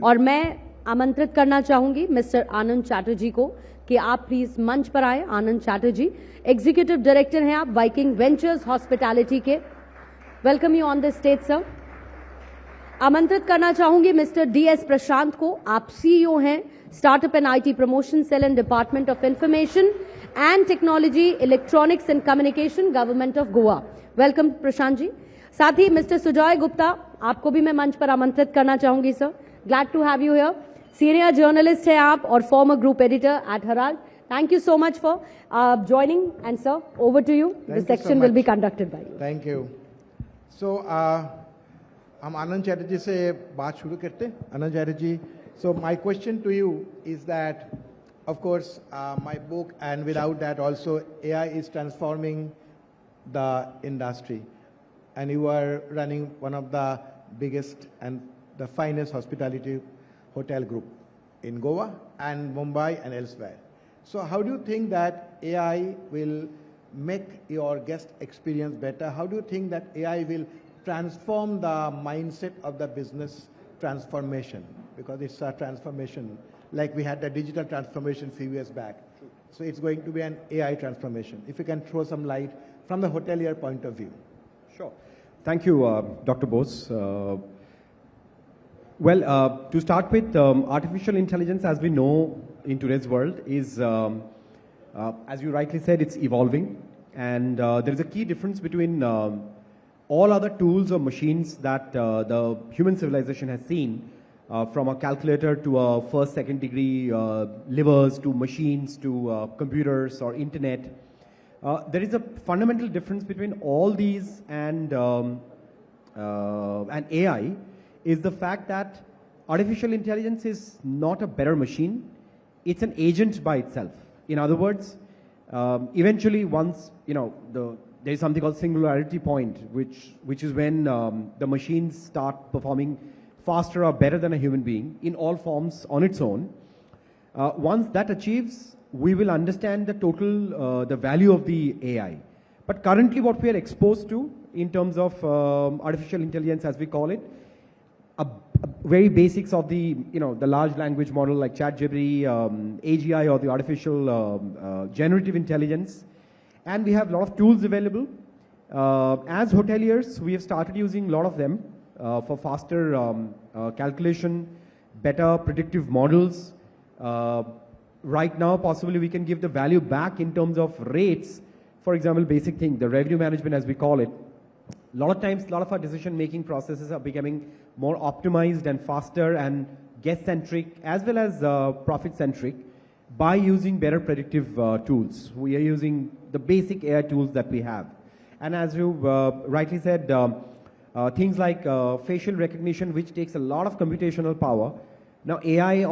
और मैं आमंत्रित करना चाहूंगी मिस्टर आनंद चैटर्जी को कि आप प्लीज मंच पर आए। आनंद चैटर्जी एग्जीक्यूटिव डायरेक्टर हैं आप वाइकिंग वेंचर्स हॉस्पिटैलिटी के। Welcome you on the stage sir. आमंत्रित करना चाहूंगी मिस्टर D.S प्रशांत को, आप सीईओ हैं startup and IT promotion cell and department of information and technology electronics and communication government of Goa. Welcome Prashant ji. साथ ही मिस्टर सुजॉय गुप्ता, आपको भी मैं मंच पर आमंत्रित करना चाहूंगी sir. Glad to have you here. Senior journalist हैं आप और former group editor at Herald. Thank you so much for joining, and sir, over to you. The section will be conducted by you. Thank you. So, हम आनंद चैटर्जी से बात शुरू करते हैं। आनंद Chatterjee, so my question to you is that, of course, my book, and without that also, AI is transforming the industry, and you are running one of the biggest and the finest hospitality hotel group in Goa and Mumbai and elsewhere. So how do you think that AI will make your guest experience better? How do you think that AI will transform the mindset of the business transformation? Because it's a transformation, like we had the digital transformation a few years back. So it's going to be an AI transformation. If you can throw some light from the hotelier point of view. Sure. Thank you, Dr. Bose. To start with, artificial intelligence, as we know in today's world, is, as you rightly said, it's evolving. And there is a key difference between all other tools or machines that the human civilization has seen, from a calculator to a first, second degree livers to machines to computers or internet. There is a fundamental difference between all these and AI. Is the fact that artificial intelligence is not a better machine, it's an agent by itself. In other words, eventually once, there is something called singularity point, which is when the machines start performing faster or better than a human being in all forms on its own. Once that achieves, we will understand the total, the value of the AI. But currently what we are exposed to in terms of artificial intelligence, as we call it, very basics of the the large language model like ChatGPT, AGI, or the artificial generative intelligence, and we have a lot of tools available. As hoteliers, we have started using a lot of them for faster calculation, better predictive models. Right now, possibly we can give the value back in terms of rates. For example, basic thing, the revenue management, as we call it. A lot of times, a lot of our decision-making processes are becoming more optimized and faster and guest-centric as well as profit-centric by using better predictive tools. We are using the basic AI tools that we have. And as you rightly said, things like facial recognition, which takes a lot of computational power. Now AI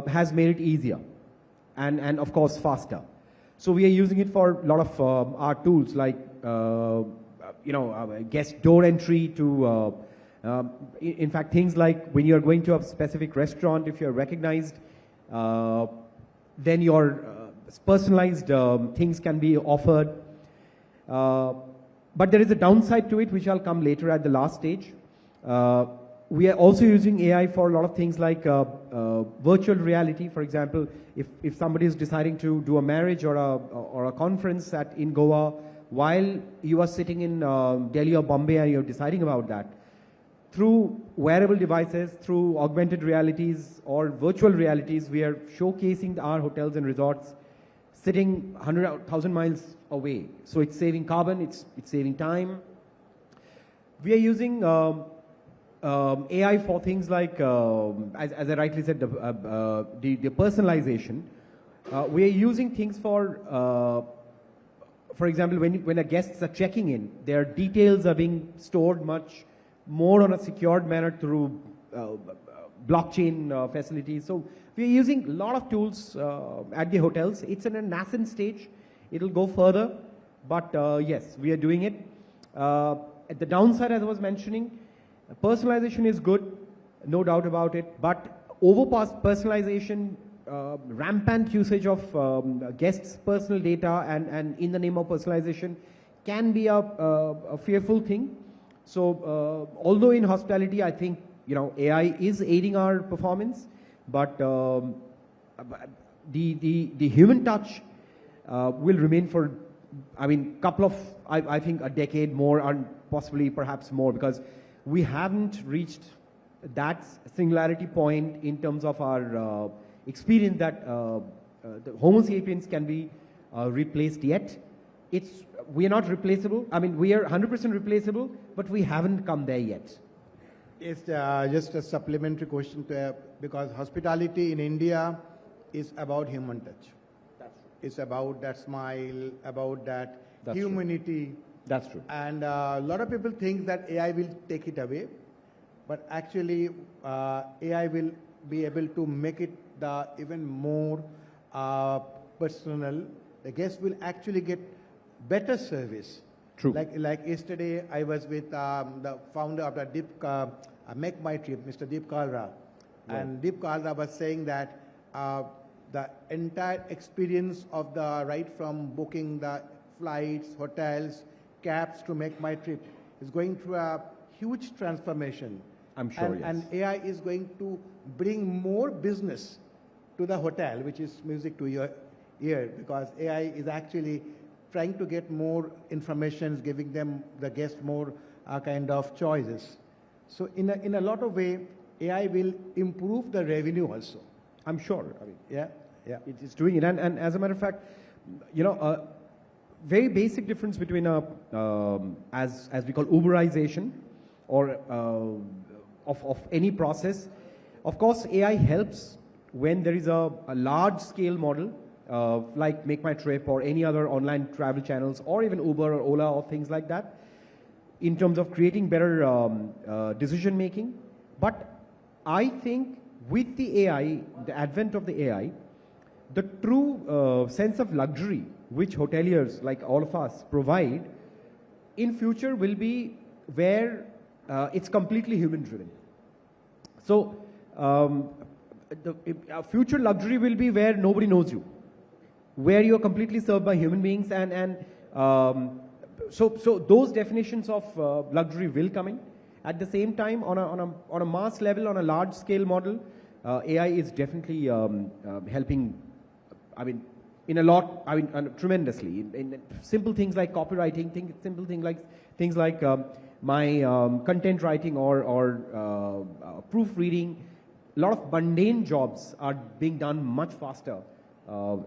has made it easier and of course faster. So we are using it for a lot of our tools like guest door entry to, in fact, things like when you're going to a specific restaurant, if you're recognized, then your personalized things can be offered. But there is a downside to it, which I'll come later at the last stage. We are also using AI for a lot of things like virtual reality. For example, if somebody is deciding to do a marriage or a conference in Goa, while you are sitting in Delhi or Bombay and you're deciding about that, through wearable devices, through augmented realities or virtual realities, we are showcasing our hotels and resorts sitting 100,000 miles away. So it's saving carbon, it's saving time. We are using AI for things like, as I rightly said, the personalization. We are using things for example, when the guests are checking in, their details are being stored much more on a secured manner through blockchain facilities. So we are using a lot of tools at the hotels. It's in a nascent stage. It'll go further, but yes, we are doing it. At the downside, as I was mentioning, personalization is good, no doubt about it, but personalization, rampant usage of guests' personal data and in the name of personalization can be a fearful thing. So although in hospitality, I think AI is aiding our performance, but the human touch will remain for, couple of, I think a decade more, and possibly perhaps more, because we haven't reached that singularity point in terms of our experience that the Homo sapiens can be replaced yet. We are not replaceable. We are 100% replaceable, but we haven't come there yet. It's just a supplementary question to, because hospitality in India is about human touch. That's true. It's about that smile, about that That's humanity. True. That's true. And a lot of people think that AI will take it away, but actually AI will be able to make it even more personal. The guests will actually get better service. True. Like yesterday, I was with the founder of the Make My Trip, Mr. Deep Kalra. Right. And Deep Kalra was saying that the entire experience of right from booking the flights, hotels, cabs to Make My Trip is going through a huge transformation. I'm sure, yes. And AI is going to bring more business to the hotel, which is music to your ear, because AI is actually trying to get more information, giving the guests more kind of choices. So in a lot of way, AI will improve the revenue also. I'm sure. Yeah. It's doing it. And as a matter of fact, very basic difference between as we call Uberization or of any process. Of course, AI helps when there is a large scale model like Make My Trip or any other online travel channels, or even Uber or Ola or things like that, in terms of creating better decision making. But I think with the AI, the advent of the AI, the true sense of luxury which hoteliers like all of us provide in future will be where it's completely human driven. So the future luxury will be where nobody knows you, where you're completely served by human beings, and so those definitions of luxury will come in. At the same time, on a mass level, on a large scale model, AI is definitely helping. In a lot. Tremendously. In simple things like copywriting, simple things like my content writing or proofreading. A lot of mundane jobs are being done much faster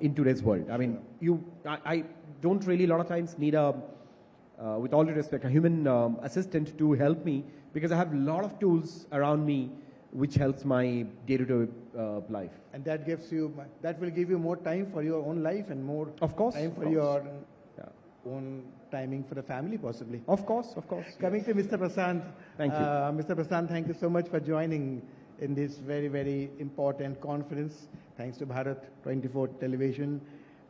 in today's world. I don't really a lot of times need with all due respect, a human assistant to help me, because I have a lot of tools around me which helps my day-to-day life. And that will give you more time for your own life and more of course, time for your own timing for the family, possibly. Of course. Coming to Mr. Prashant. Thank you. Mr. Prashant, thank you so much for joining in this very, very important conference. Thanks to Bharat 24 television.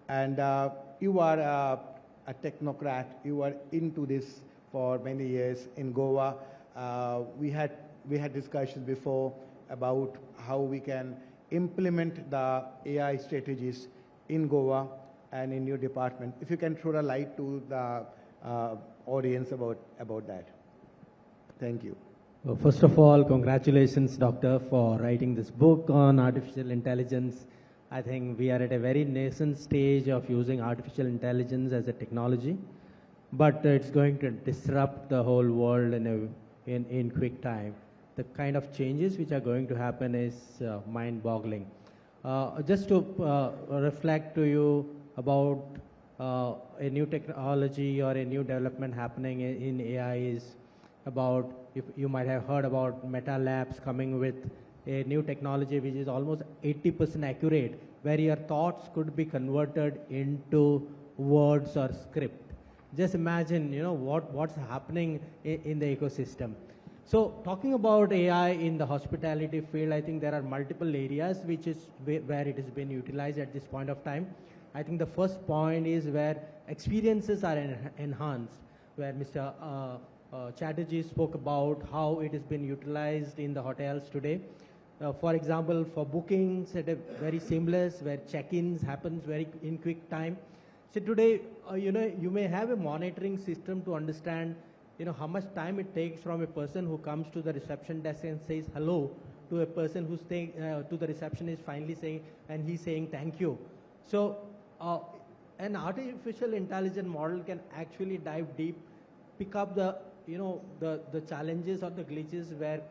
And you are a technocrat. You are into this for many years in Goa. We had discussions before about how we can implement the AI strategies in Goa and in your department. If you can throw a light to the audience about that. Thank you. Well, first of all, congratulations, Doctor, for writing this book on artificial intelligence. I think we are at a very nascent stage of using artificial intelligence as a technology, but it's going to disrupt the whole world in quick time. The kind of changes which are going to happen is mind-boggling. Just to reflect to you about a new technology or a new development happening in AI is about, if you might have heard about Meta Labs coming with a new technology which is almost 80% accurate, where your thoughts could be converted into words or script. Just imagine, what's happening in the ecosystem. So talking about AI in the hospitality field, I think there are multiple areas where it has been utilized at this point of time. I think the first point is where experiences are enhanced, where Mr. Chatterjee spoke about how it has been utilized in the hotels today. For example, for bookings, very seamless, where check-ins happens in quick time. So today, you may have a monitoring system to understand how much time it takes from a person who comes to the reception desk and says hello to a person who's staying to the receptionist finally saying, and he's saying thank you. So an artificial intelligence model can actually dive deep, pick up the the challenges or the glitches where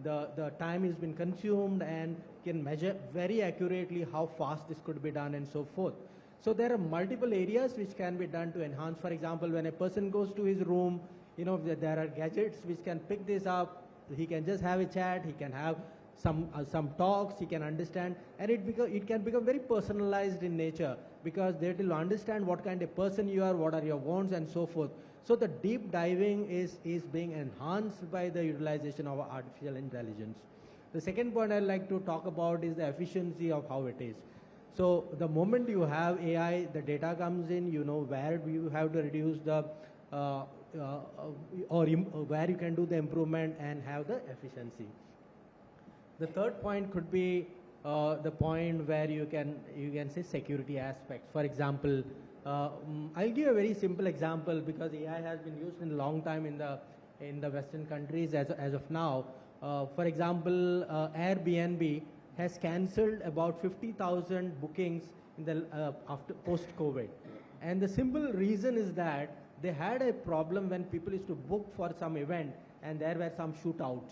the time has been consumed, and can measure very accurately how fast this could be done and so forth. So there are multiple areas which can be done to enhance. For example, when a person goes to his room, there are gadgets which can pick this up. He can just have a chat. He can have some talks. He can understand, and it can become very personalized in nature, because they will understand what kind of person you are, what are your wants, and so forth. So the deep diving is being enhanced by the utilization of artificial intelligence. The second point I'd like to talk about is the efficiency of how it is. So the moment you have AI, the data comes in, where you have to reduce the where you can do the improvement and have the efficiency. The third point could be the point where you can say security aspects. For example, I'll give a very simple example, because AI has been used in a long time in the Western countries as of now. For example, Airbnb has cancelled about 50,000 bookings in the after post-COVID, and the simple reason is that they had a problem when people used to book for some event, and there were some shootouts.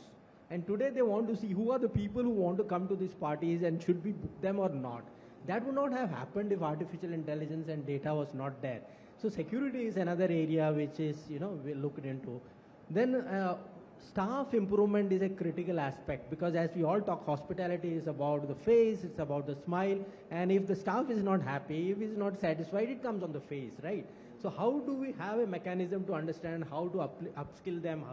And today they want to see who are the people who want to come to these parties, and should we book them or not. That would not have happened if artificial intelligence and data was not there. So security is another area which is, we looked into. Then staff improvement is a critical aspect, because as we all talk, hospitality is about the face, it's about the smile, and if the staff is not happy, if is not satisfied, it comes on the face, right? So how do we have a mechanism to understand how to upskill them,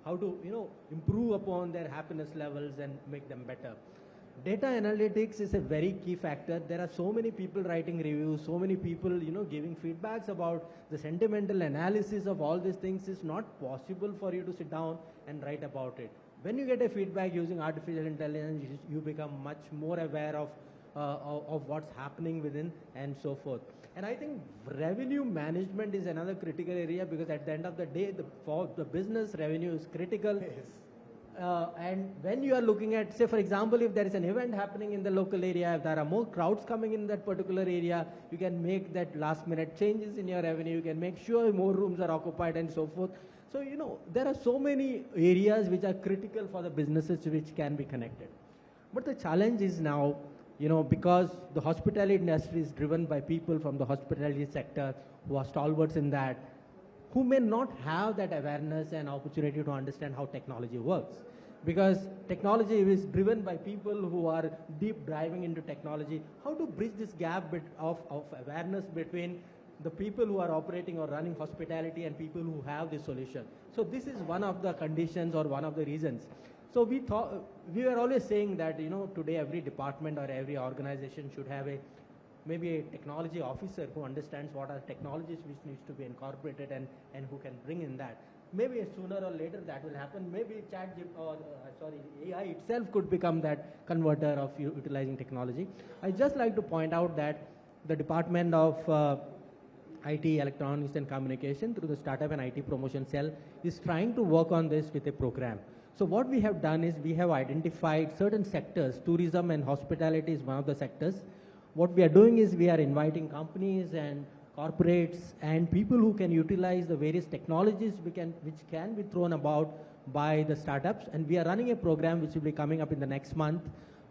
how to improve upon their happiness levels and make them better? Data analytics is a very key factor. There are so many people writing reviews, so many people giving feedbacks about the sentimental analysis of all these things. Is not possible for you to sit down and write about it. When you get a feedback using artificial intelligence, you become much more aware of what's happening within and so forth. And I think revenue management is another critical area, because at the end of the day, for the business, revenue is critical. Yes. And when you are looking at, say for example, if there is an event happening in the local area, if there are more crowds coming in that particular area, you can make that last minute changes in your revenue, you can make sure more rooms are occupied and so forth. So, there are so many areas which are critical for the businesses which can be connected. But the challenge is now, because the hospitality industry is driven by people from the hospitality sector who are stalwarts in that, who may not have that awareness and opportunity to understand how technology works. Because technology is driven by people who are deep diving into technology. How to bridge this gap of awareness between the people who are operating or running hospitality and people who have the solution. So this is one of the conditions or one of the reasons. So we were always saying that, today every department or every organization should have maybe a technology officer who understands what are technologies which needs to be incorporated and who can bring in that. Maybe sooner or later that will happen. Maybe AI itself could become that converter of utilizing technology. I just like to point out that the Department of IT, Electronics and Communication, through the Startup and IT Promotion Cell, is trying to work on this with a program. So what we have done is we have identified certain sectors. Tourism and hospitality is one of the sectors. What we are doing is we are inviting companies and corporates and people who can utilize the various technologies which can be thrown about by the startups. And we are running a program which will be coming up in the next month,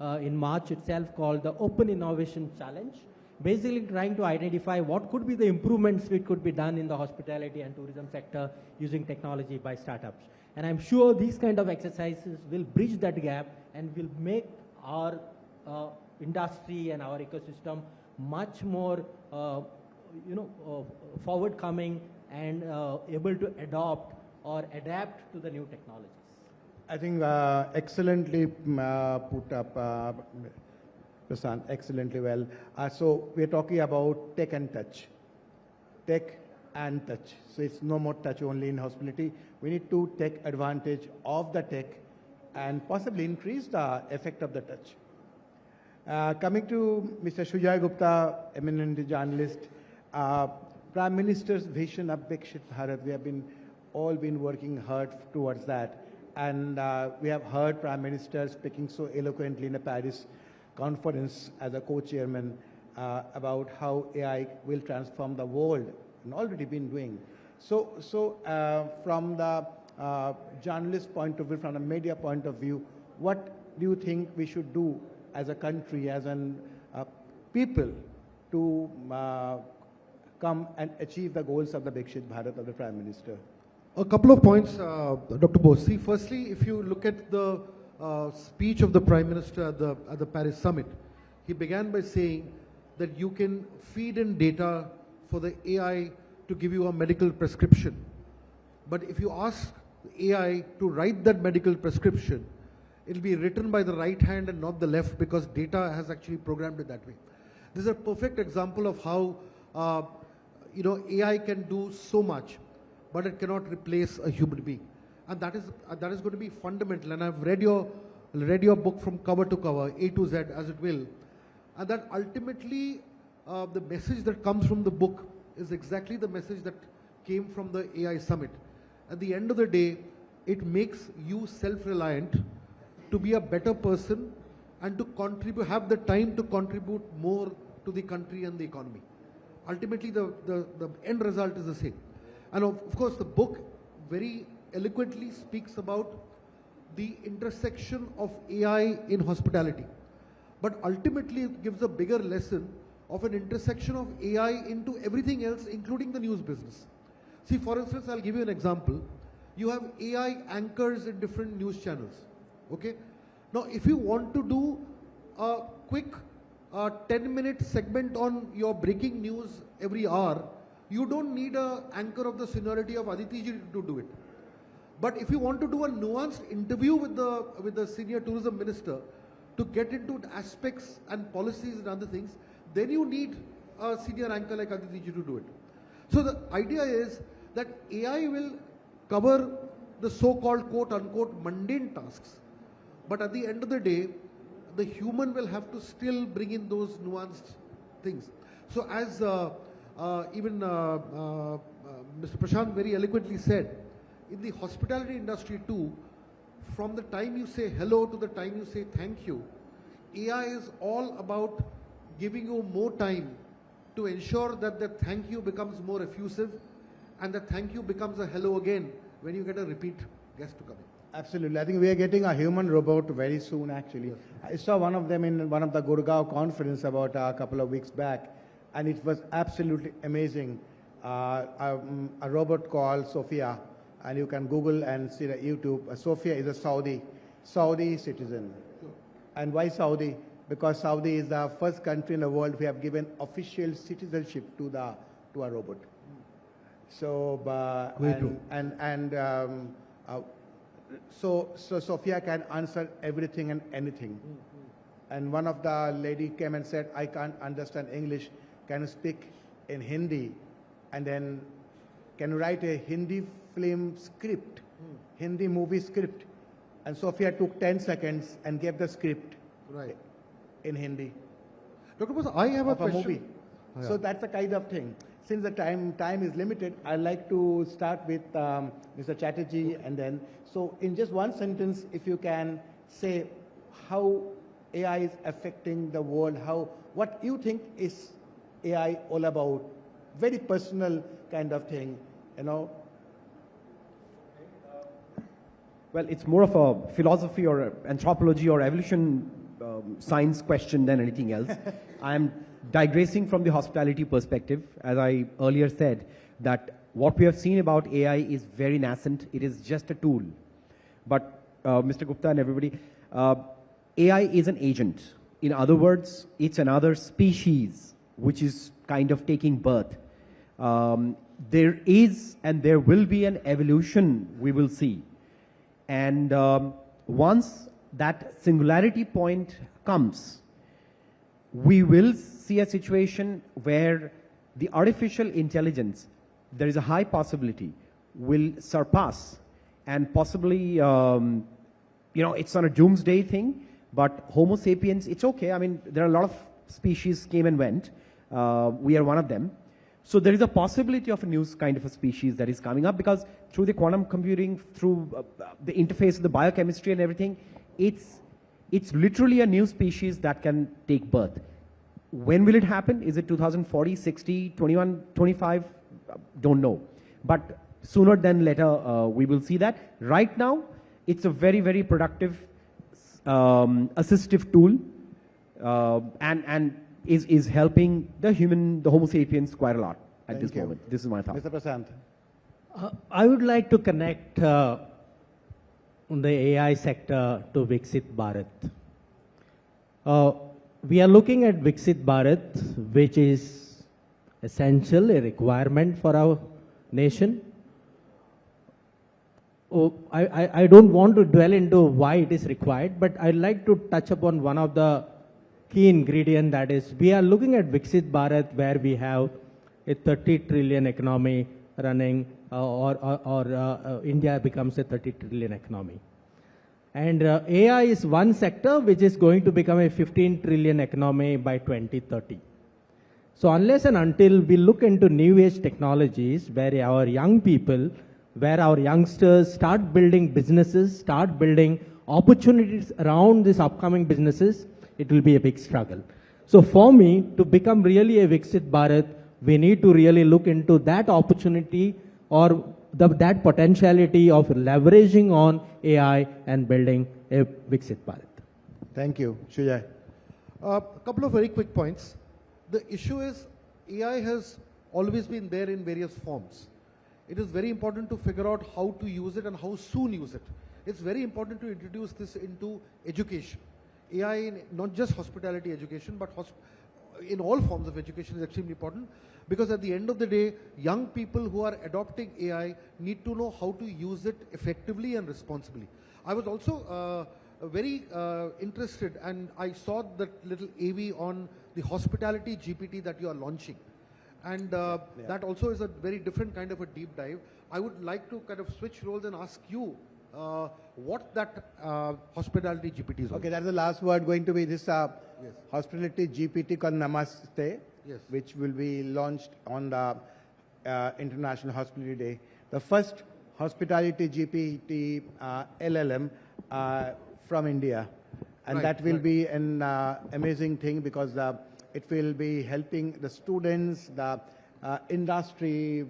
in March itself, called the Open Innovation Challenge. Basically trying to identify what could be the improvements which could be done in the hospitality and tourism sector using technology by startups. And I'm sure these kind of exercises will bridge that gap and will make our industry and our ecosystem much more forward coming and able to adopt or adapt to the new technologies. I think excellently put up, Prashant, excellently well. So we're talking about tech and touch. Tech and touch. So it's no more touch only in hospitality. We need to take advantage of the tech and possibly increase the effect of the touch. Coming to Mr. Sujay Gupta, eminent journalist, Prime Minister's vision of Viksit Bharat. We have been all been working hard towards that. And we have heard Prime Minister speaking so eloquently in the Paris conference as a co-chairman about how AI will transform the world, and already been doing. So from the journalist point of view, from the media point of view, what do you think we should do as a country, as an people, to come and achieve the goals of the Viksit Bharat of the Prime Minister? A couple of points, Dr. Bose. See, firstly, if you look at the speech of the Prime Minister at the Paris summit, he began by saying that you can feed in data for the AI to give you a medical prescription. But if you ask AI to write that medical prescription, it will be written by the right hand and not the left, because data has actually programmed it that way. This is a perfect example of how AI can do so much, but it cannot replace a human being, and that is going to be fundamental. And I've read your book from cover to cover, A to Z, as it will, and that ultimately the message that comes from the book is exactly the message that came from the AI summit. At the end of the day, it makes you self-reliant to be a better person and to contribute, have the time to contribute more to the country and the economy. Ultimately, the end result is the same. And of course, the book very eloquently speaks about the intersection of AI in hospitality. But ultimately, it gives a bigger lesson of an intersection of AI into everything else, including the news business. See, for instance, I'll give you an example. You have AI anchors in different news channels. Okay? Now, if you want to do a quick 10-minute segment on your breaking news every hour, you don't need an anchor of the seniority of Aditi ji to do it. But if you want to do a nuanced interview with the senior tourism minister to get into aspects and policies and other things, then you need a senior anchor like Aditi ji to do it. So the idea is that AI will cover the so-called quote-unquote mundane tasks, but at the end of the day, the human will have to still bring in those nuanced things. So as even Mr. Prashant very eloquently said, in the hospitality industry too, from the time you say hello to the time you say thank you, AI is all about giving you more time to ensure that the thank you becomes more effusive and the thank you becomes a hello again when you get a repeat guest to come in. Absolutely. I think we are getting a human robot very soon, actually. Yes. I saw one of them in one of the Gurgaon conference about a couple of weeks back, and it was absolutely amazing. A robot called Sophia, and you can Google and see the YouTube. Sophia is a Saudi citizen. Sure. And why Saudi? Because Saudi is the first country in the world who have given official citizenship to a robot. So so Sophia can answer everything and anything. And one of the lady came and said, I can't understand English. Can you speak in Hindi? And then can you write a Hindi film script, Hindi movie script? And Sophia took 10 seconds and gave the script in Hindi. Dr. Bose, I have a question. Movie. Yeah. So that's the kind of thing. Since the time is limited, I'd like to start with Mr. Chatterjee, and then, so in just one sentence, if you can say how AI is affecting the world, what you think is AI all about, very personal kind of thing, you know. Well, it's more of a philosophy or anthropology or evolution science question than anything else. I'm digressing from the hospitality perspective. As I earlier said, that what we have seen about AI is very nascent. It is just a tool. But Mr. Gupta and everybody, AI is an agent. In other words, it's another species which is kind of taking birth. There is and there will be an evolution we will see. And once that singularity point comes, we will see a situation where the artificial intelligence, there is a high possibility, will surpass and possibly, it's not a doomsday thing, but Homo sapiens, it's okay. I mean, there are a lot of species came and went. We are one of them. So there is a possibility of a new kind of a species that is coming up, because through the quantum computing, through the interface of the biochemistry and everything, it's literally a new species that can take birth. When will it happen? Is it 2040, 60, 21, 25? Don't know. But sooner than later, we will see that. Right now, it's a very, very productive assistive tool, and is helping the Homo sapiens quite a lot at this moment. This is my thought. Mr. Prashant. I would like to connect the AI sector to Viksit Bharat. We are looking at Viksit Bharat, which is essential, a requirement for our nation. I don't want to dwell into why it is required, but I'd like to touch upon one of the key ingredients, that is, we are looking at Viksit Bharat, where we have a 30 trillion economy running, or India becomes a 30 trillion economy. And AI is one sector which is going to become a 15 trillion economy by 2030. So unless and until we look into new age technologies, where our young people, where our youngsters start building businesses, start building opportunities around these upcoming businesses, it will be a big struggle. So for me, to become really a Viksit Bharat, we need to really look into that opportunity, or that potentiality of leveraging on AI and building a Viksit Bharat. Thank you. Shujay. A couple of very quick points. The issue is AI has always been there in various forms. It is very important to figure out how to use it and how soon use it. It's very important to introduce this into education. AI in not just hospitality education, but in all forms of education is extremely important, because at the end of the day, young people who are adopting AI need to know how to use it effectively and responsibly. I was also very interested, and I saw that little AV on the hospitality GPT that you are launching. And that also is a very different kind of a deep dive. I would like to kind of switch roles and ask you what that hospitality GPT is. Okay, that's the last word going to be this hospitality GPT called Namaste, which will be launched on the International Hospitality Day. The first hospitality GPT LLM from India. And that will be an amazing thing, because it will be helping the students, the industry,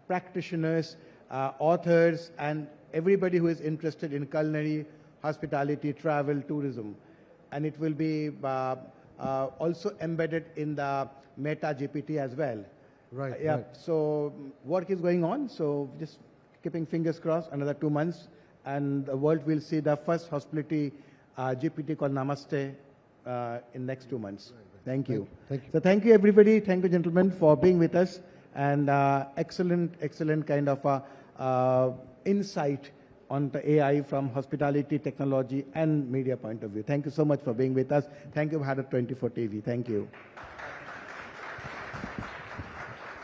practitioners, authors, and everybody who is interested in culinary, hospitality, travel, tourism. And it will be also embedded in the Meta GPT as well. Right. Yeah. Right. So work is going on. So just keeping fingers crossed, another 2 months, and the world will see the first hospitality GPT called Namaste in next 2 months. Thank you. Thank you. So thank you, everybody. Thank you, gentlemen, for being with us. And excellent kind of insight on the AI from hospitality, technology, and media point of view. Thank you so much for being with us. Thank you, Bharat 24 TV. Thank you.